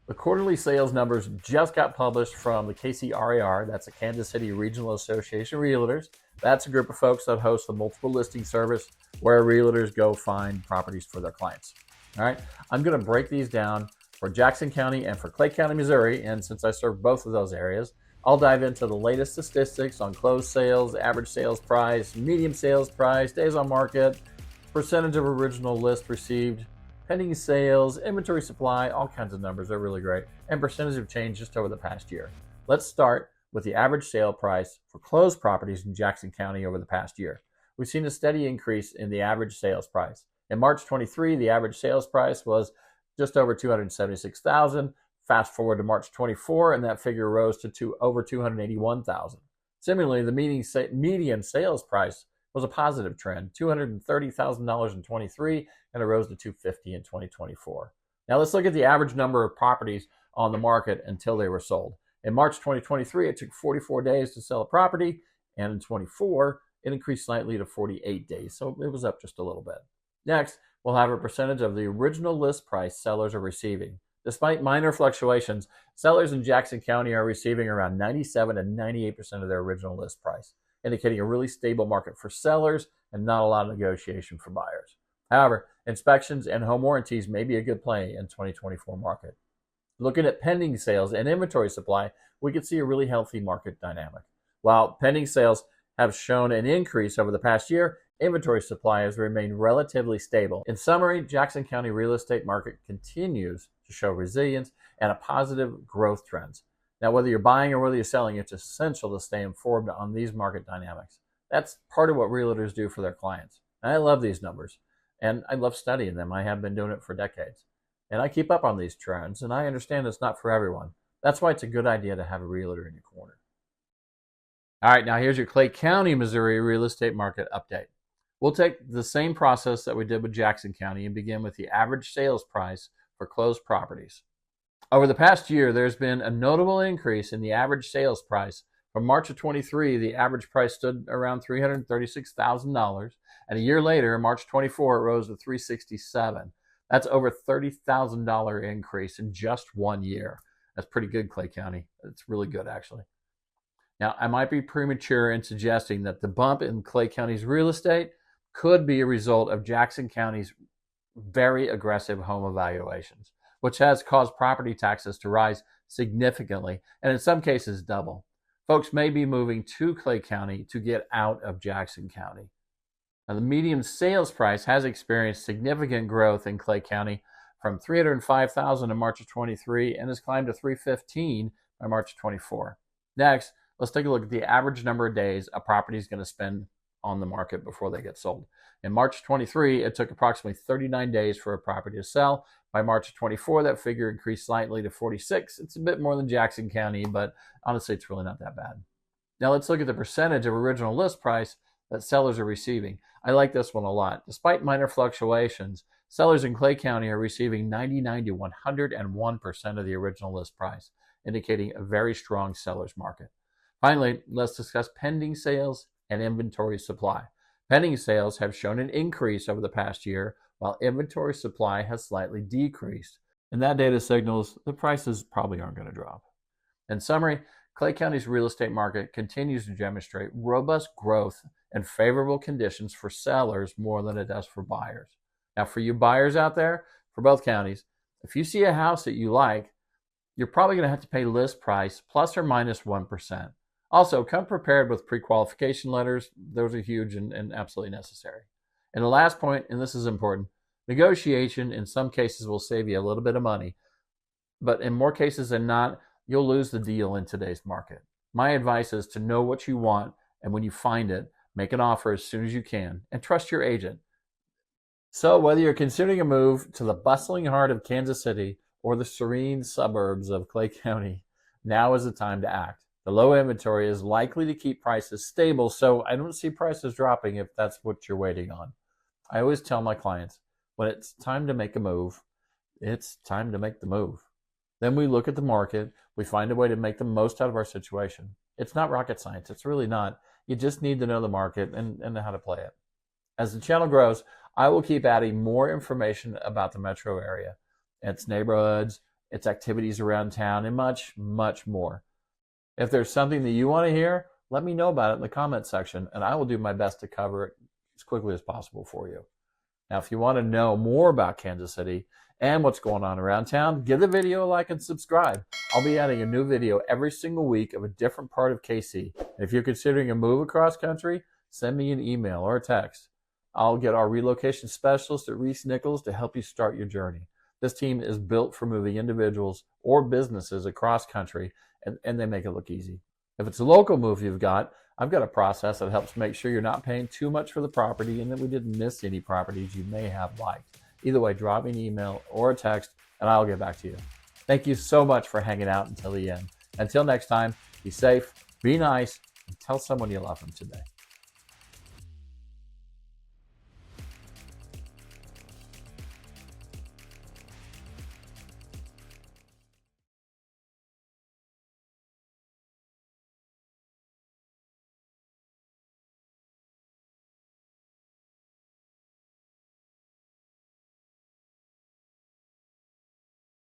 The quarterly sales numbers just got published from the KCRAR. That's the Kansas City Regional Association of Realtors. That's a group of folks that host a multiple listing service where realtors go find properties for their clients. All right, I'm going to break these down for Jackson County and for Clay County, Missouri. And since I serve both of those areas, I'll dive into the latest statistics on closed sales, average sales price, median sales price, days on market, percentage of original list received, pending sales, inventory supply, all kinds of numbers. They're really great. And percentage of change just over the past year. Let's start with the average sale price for closed properties in Jackson County over the past year. We've seen a steady increase in the average sales price. In March 23, the average sales price was just over $276,000. Fast forward to March 24, and that figure rose to over $281,000. Similarly, the median sales price was a positive trend, $230,000 in 23, and it rose to $250,000 in 2024. Now let's look at the average number of properties on the market until they were sold. In March 2023, it took 44 days to sell a property, and in 24, it increased slightly to 48 days, so it was up just a little bit. Next, we'll have a percentage of the original list price sellers are receiving. Despite minor fluctuations, sellers in Jackson County are receiving around 97 to 98% of their original list price, indicating a really stable market for sellers and not a lot of negotiation for buyers. However, inspections and home warranties may be a good play in 2024 market. Looking at pending sales and inventory supply, we can see a really healthy market dynamic. While pending sales have shown an increase over the past year, inventory supply has remained relatively stable. In summary, Jackson County real estate market continues to show resilience and a positive growth trends. Now, whether you're buying or whether you're selling, it's essential to stay informed on these market dynamics. That's part of what realtors do for their clients. And I love these numbers, and I love studying them. I have been doing it for decades. And I keep up on these trends, and I understand it's not for everyone. That's why it's a good idea to have a realtor in your corner. All right, now here's your Clay County, Missouri real estate market update. We'll take the same process that we did with Jackson County and begin with the average sales price for closed properties. Over the past year, there's been a notable increase in the average sales price. From March of 23, the average price stood around $336,000, and a year later, March 24, it rose to $367,000. That's over $30,000 increase in just 1 year. That's pretty good, Clay County. It's really good, actually. Now, I might be premature in suggesting that the bump in Clay County's real estate could be a result of Jackson County's very aggressive home evaluations, which has caused property taxes to rise significantly and in some cases double. Folks may be moving to Clay County to get out of Jackson County. Now, the median sales price has experienced significant growth in Clay County from $305,000 in March of 23 and has climbed to $315,000 by March of 24. Next, let's take a look at the average number of days a property is going to spend on the market before they get sold. In March 23, it took approximately 39 days for a property to sell. By March 24, that figure increased slightly to 46. It's a bit more than Jackson County, but honestly, it's really not that bad. Now let's look at the percentage of original list price that sellers are receiving. I like this one a lot. Despite minor fluctuations, sellers in Clay County are receiving 99 to 101% of the original list price, indicating a very strong seller's market. Finally, let's discuss pending sales and inventory supply. Pending sales have shown an increase over the past year, while inventory supply has slightly decreased. And that data signals the prices probably aren't going to drop. In summary, Clay County's real estate market continues to demonstrate robust growth and favorable conditions for sellers more than it does for buyers. Now, for you buyers out there, for both counties, if you see a house that you like, you're probably going to have to pay list price plus or minus 1%. Also, come prepared with pre-qualification letters. Those are huge and absolutely necessary. And the last point, and this is important, negotiation in some cases will save you a little bit of money, but in more cases than not, you'll lose the deal in today's market. My advice is to know what you want, and when you find it, make an offer as soon as you can, and trust your agent. So whether you're considering a move to the bustling heart of Kansas City or the serene suburbs of Clay County, now is the time to act. The low inventory is likely to keep prices stable, so I don't see prices dropping if that's what you're waiting on. I always tell my clients, when it's time to make a move, it's time to make the move. Then we look at the market, we find a way to make the most out of our situation. It's not rocket science, it's really not. You just need to know the market and know how to play it. As the channel grows, I will keep adding more information about the metro area, its neighborhoods, its activities around town, and much, much more. If there's something that you want to hear, let me know about it in the comment section, and I will do my best to cover it as quickly as possible for you. Now, if you want to know more about Kansas City and what's going on around town, give the video a like and subscribe. I'll be adding a new video every single week of a different part of KC. And if you're considering a move across country, send me an email or a text. I'll get our relocation specialist at Reece Nichols to help you start your journey. This team is built for moving individuals or businesses across country, and they make it look easy. If it's a local move you've got, I've got a process that helps make sure you're not paying too much for the property and that we didn't miss any properties you may have liked. Either way, drop me an email or a text and I'll get back to you. Thank you so much for hanging out until the end. Until next time, be safe, be nice, and tell someone you love them today.